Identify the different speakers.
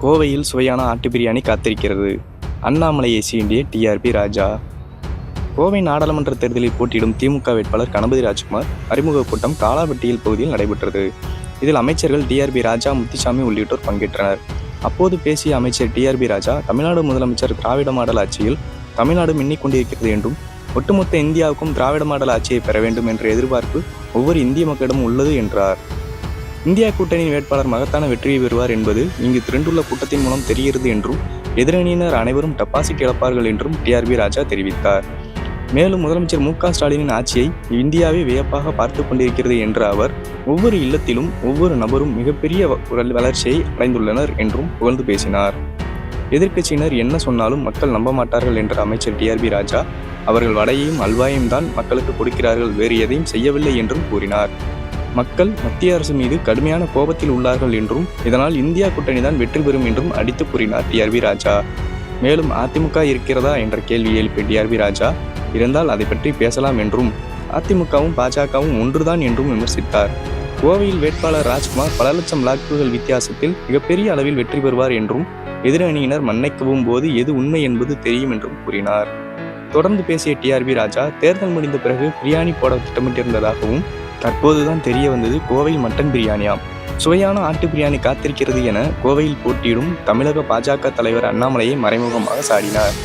Speaker 1: கோவையில் சுவையான ஆட்டு பிரியாணி காத்திருக்கிறது. அண்ணாமலையை சீண்டிய டிஆர்பி ராஜா. கோவை நாடாளுமன்ற தேர்தலில் போட்டியிடும் திமுக வேட்பாளர் கணபதி ராஜ்குமார் அறிமுக கூட்டம் காலாபட்டியில் பகுதியில் நடைபெற்றது. இதில் அமைச்சர்கள் டிஆர்பி ராஜா, முத்துசாமி உள்ளிட்டோர் பங்கேற்றனர். அப்போது பேசிய அமைச்சர் டிஆர்பி ராஜா, தமிழ்நாடு முதலமைச்சர் திராவிட மாடல் ஆட்சியில் தமிழ்நாடு மின்னிக் கொண்டிருக்கிறது என்றும், ஒட்டுமொத்த இந்தியாவுக்கும் திராவிட மாடல் ஆட்சியை பெற வேண்டும் என்ற எதிர்பார்ப்பு ஒவ்வொரு இந்திய மக்களிடம் உள்ளது என்றார். இந்தியா கூட்டணியின் வேட்பாளர் மகத்தான வெற்றியை பெறுவார் என்பது இங்கு திரண்டுள்ள கூட்டத்தின் மூலம் தெரிகிறது என்றும், எதிரணியினர் அனைவரும் டெபாசிட் இழப்பார்கள் என்றும் டிஆர்பி ராஜா தெரிவித்தார். மேலும் முதலமைச்சர் மு.க. ஸ்டாலினின் ஆட்சியை இந்தியாவே வியப்பாக பார்த்து கொண்டிருக்கிறது என்ற அவர், ஒவ்வொரு இல்லத்திலும் ஒவ்வொரு நபரும் மிகப்பெரிய வளர்ச்சியை அடைந்துள்ளனர் என்றும் புகழ்ந்து பேசினார். எதிர்க்கட்சியினர் என்ன சொன்னாலும் மக்கள் நம்ப மாட்டார்கள் என்ற அமைச்சர் டிஆர்பி ராஜா, அவர்கள் வடையையும் அல்வாயையும் தான் மக்களுக்கு கொடுக்கிறார்கள், வேறு எதையும் செய்யவில்லை என்றும் கூறினார். மக்கள் மத்திய அரசு மீது கடுமையான கோபத்தில் உள்ளார்கள் என்றும், இதனால் இந்தியா கூட்டணி தான் வெற்றி பெறும் என்றும் அடித்து கூறினார் டிஆர்பி ராஜா. மேலும் அதிமுக இருக்கிறதா என்ற கேள்வி எழுப்பிய டிஆர்பி ராஜா, இருந்தால் அதை பற்றி பேசலாம் என்றும், அதிமுகவும் பாஜகவும் ஒன்றுதான் என்றும் விமர்சித்தார். கோவையில் வேட்பாளர் ராஜ்குமார் பல லட்சம் வாக்குகள் வித்தியாசத்தில் மிகப்பெரிய அளவில் வெற்றி பெறுவார் என்றும், எதிரணியினர் மன்னிக்கவும் போது எது உண்மை என்பது தெரியும் என்றும் கூறினார். தொடர்ந்து பேசிய டிஆர்பி ராஜா, தேர்தல் முடிந்த பிறகு பிரியாணி போட திட்டமிட்டிருந்ததாகவும், தற்போதுதான் தெரிய வந்தது கோவையில் மட்டன் பிரியாணியாம். சுவையான ஆட்டு பிரியாணி காத்திருக்கிறது என கோவையில் போட்டியிடும் தமிழக பாஜக தலைவர் அண்ணாமலையை மறைமுகமாக சாடினார்.